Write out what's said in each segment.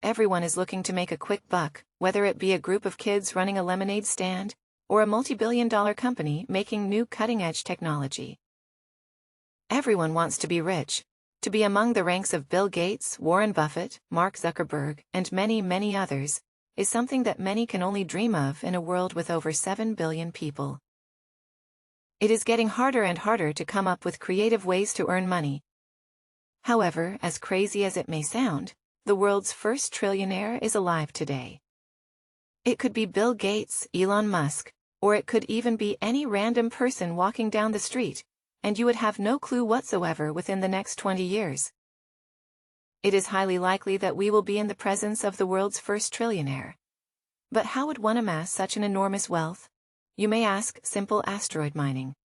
everyone is looking to make a quick buck, whether it be a group of kids running a lemonade stand, or a multi-billion-dollar company making new cutting-edge technology. Everyone wants to be rich. To be among the ranks of Bill Gates, Warren Buffett, Mark Zuckerberg, and many, many others, is something that many can only dream of in a world with over 7 billion people. It is getting harder and harder to come up with creative ways to earn money. However, as crazy as it may sound, the world's first trillionaire is alive today. It could be Bill Gates, Elon Musk, or it could even be any random person walking down the street, and you would have no clue whatsoever within the next 20 years. It is highly likely that we will be in the presence of the world's first trillionaire. But how would one amass such an enormous wealth? You may ask. Simple: asteroid mining.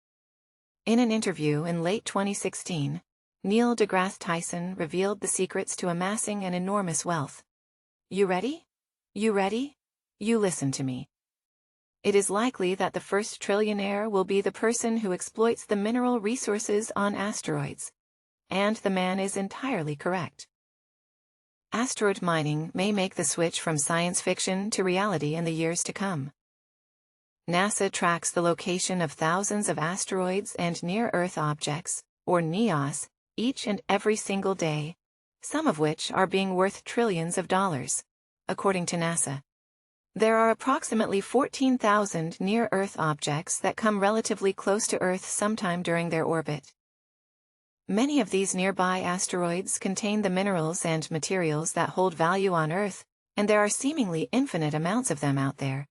In an interview in late 2016, Neil deGrasse Tyson revealed the secrets to amassing an enormous wealth. You ready? You ready? You listen to me. It is likely that the first trillionaire will be the person who exploits the mineral resources on asteroids. And the man is entirely correct. Asteroid mining may make the switch from science fiction to reality in the years to come. NASA tracks the location of thousands of asteroids and near-Earth objects, or NEOs, each and every single day, some of which are being worth trillions of dollars, according to NASA. There are approximately 14,000 near-Earth objects that come relatively close to Earth sometime during their orbit. Many of these nearby asteroids contain the minerals and materials that hold value on Earth, and there are seemingly infinite amounts of them out there.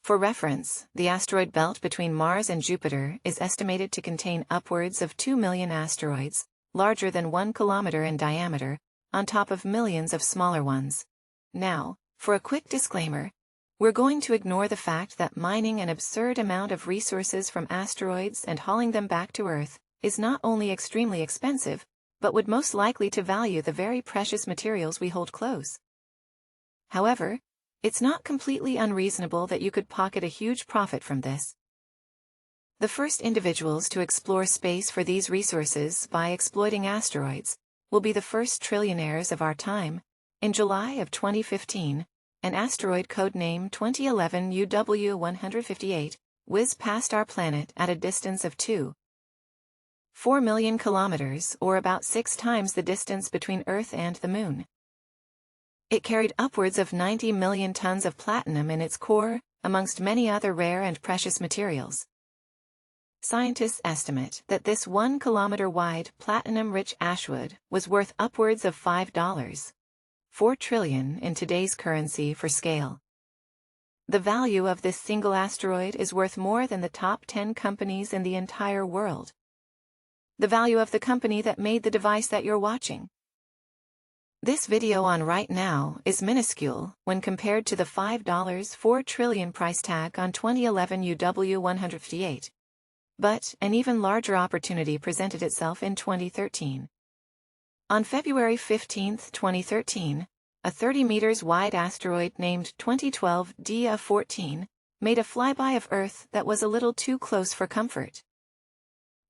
For reference, the asteroid belt between Mars and Jupiter is estimated to contain upwards of 2 million asteroids, larger than 1 kilometer in diameter, on top of millions of smaller ones. Now, for a quick disclaimer, we're going to ignore the fact that mining an absurd amount of resources from asteroids and hauling them back to Earth is not only extremely expensive, but would most likely to value the very precious materials we hold close. However, it's not completely unreasonable that you could pocket a huge profit from this. The first individuals to explore space for these resources by exploiting asteroids will be the first trillionaires of our time. In July of 2015, an asteroid codename 2011 UW158 whizzed past our planet at a distance of 2.4 million kilometers, or about 6 times the distance between Earth and the Moon. It carried upwards of 90 million tons of platinum in its core, amongst many other rare and precious materials. Scientists estimate that this 1 kilometer-wide platinum-rich ashwood was worth upwards of $5.4 trillion in today's currency for scale. The value of this single asteroid is worth more than the top 10 companies in the entire world. The value of the company that made the device that you're watching. This video on right now is minuscule when compared to the $5.4 trillion price tag on 2011 UW158. But an even larger opportunity presented itself in 2013. On February 15, 2013, a 30 meters wide asteroid named 2012 DA14 made a flyby of Earth that was a little too close for comfort.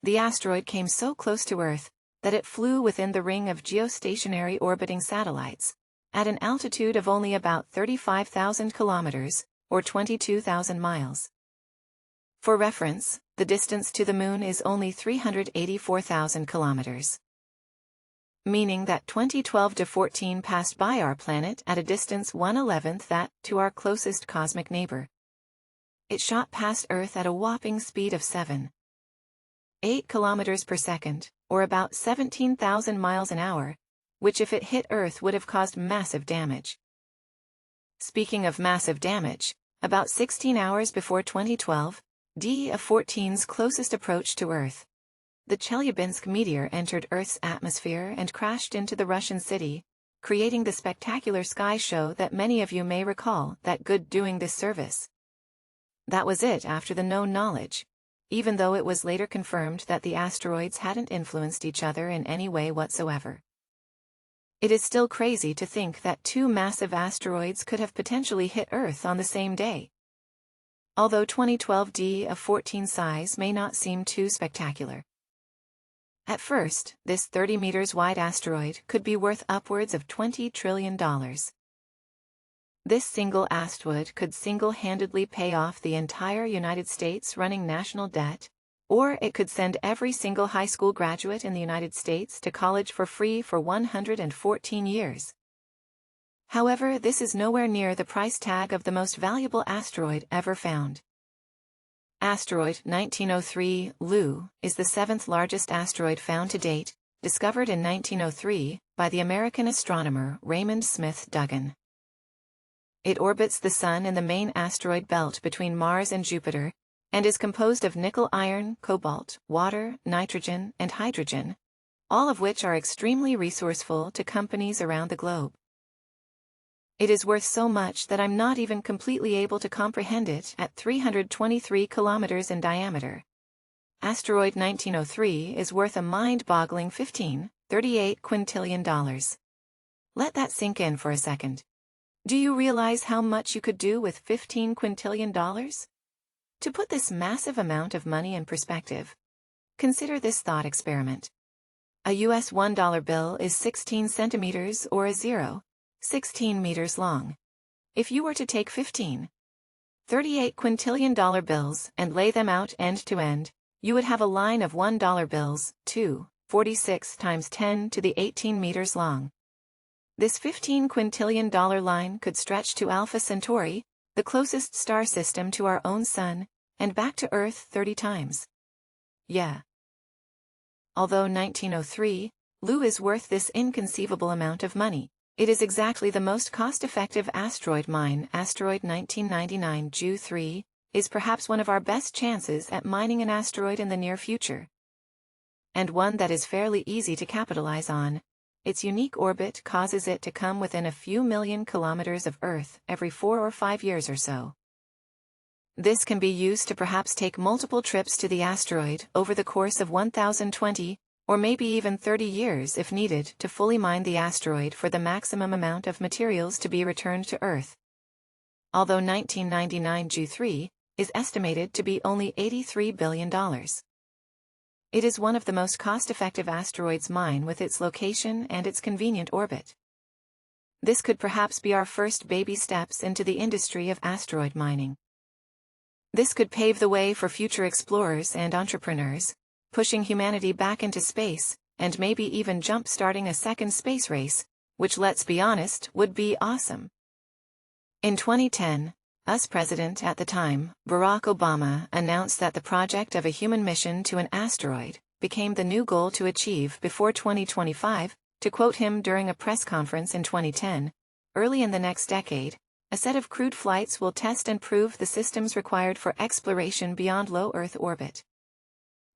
The asteroid came so close to Earth that it flew within the ring of geostationary orbiting satellites, at an altitude of only about 35,000 kilometers, or 22,000 miles. For reference, the distance to the Moon is only 384,000 kilometers. Meaning that 2012 DA14 passed by our planet at a distance 1/11th that to our closest cosmic neighbor. It shot past Earth at a whopping speed of 7.8 kilometers per second, or about 17,000 miles an hour, which if it hit Earth would have caused massive damage. Speaking of massive damage, about 16 hours before 2012, DA14's closest approach to Earth, the Chelyabinsk meteor entered Earth's atmosphere and crashed into the Russian city, creating the spectacular sky show that many of you may recall that good doing this service. That was it after the known knowledge, even though it was later confirmed that the asteroids hadn't influenced each other in any way whatsoever. It is still crazy to think that 2 massive asteroids could have potentially hit Earth on the same day. Although 2012 DA14 size may not seem too spectacular. At first, this 30 meters wide asteroid could be worth upwards of $20 trillion. This single asteroid could single-handedly pay off the entire United States running national debt, or it could send every single high school graduate in the United States to college for free for 114 years. However, this is nowhere near the price tag of the most valuable asteroid ever found. Asteroid 1903 Lu is the 7th largest asteroid found to date, discovered in 1903 by the American astronomer Raymond Smith Dugan. It orbits the Sun in the main asteroid belt between Mars and Jupiter, and is composed of nickel, iron, cobalt, water, nitrogen, and hydrogen, all of which are extremely resourceful to companies around the globe. It is worth so much that I'm not even completely able to comprehend it at 323 kilometers in diameter. Asteroid 1903 is worth a mind-boggling $38 quintillion. Let that sink in for a second. Do you realize how much you could do with $15 quintillion? To put this massive amount of money in perspective, consider this thought experiment. A US $1 bill is 16 centimeters or a zero, 16 meters long. If you were to take 38 quintillion bills and lay them out end to end, you would have a line of $1 bills, 46 times 10 to the 18 meters long. This $15 quintillion line could stretch to Alpha Centauri, the closest star system to our own sun, and back to Earth 30 times. Yeah. Although 1903, Lu is worth this inconceivable amount of money, it is exactly the most cost-effective asteroid mine. Asteroid 1999 Ju-3 is perhaps one of our best chances at mining an asteroid in the near future. And one that is fairly easy to capitalize on. Its unique orbit causes it to come within a few million kilometers of Earth every 4 or 5 years or so. This can be used to perhaps take multiple trips to the asteroid over the course of 1020, or maybe even 30 years if needed to fully mine the asteroid for the maximum amount of materials to be returned to Earth. Although 1999 Ju-3 is estimated to be only $83 billion. It is one of the most cost-effective asteroids mine with its location and its convenient orbit. This could perhaps be our first baby steps into the industry of asteroid mining. This could pave the way for future explorers and entrepreneurs, pushing humanity back into space, and maybe even jump-starting a second space race, which, let's be honest, would be awesome. In 2010, US President at the time, Barack Obama, announced that the project of a human mission to an asteroid became the new goal to achieve before 2025, to quote him during a press conference in 2010, early in the next decade, a set of crewed flights will test and prove the systems required for exploration beyond low Earth orbit.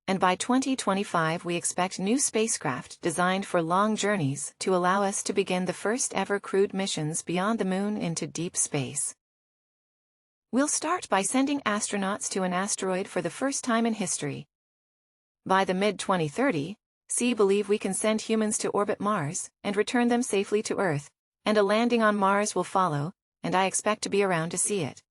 And by 2025 we expect new spacecraft designed for long journeys to allow us to begin the first ever crewed missions beyond the moon into deep space. We'll start by sending astronauts to an asteroid for the first time in history. By the mid-2030s, believe we can send humans to orbit Mars and return them safely to Earth, and a landing on Mars will follow, and I expect to be around to see it.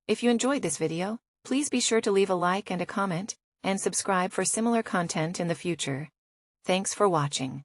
If you enjoyed this video, please be sure to leave a like and a comment, and subscribe for similar content in the future. Thanks for watching.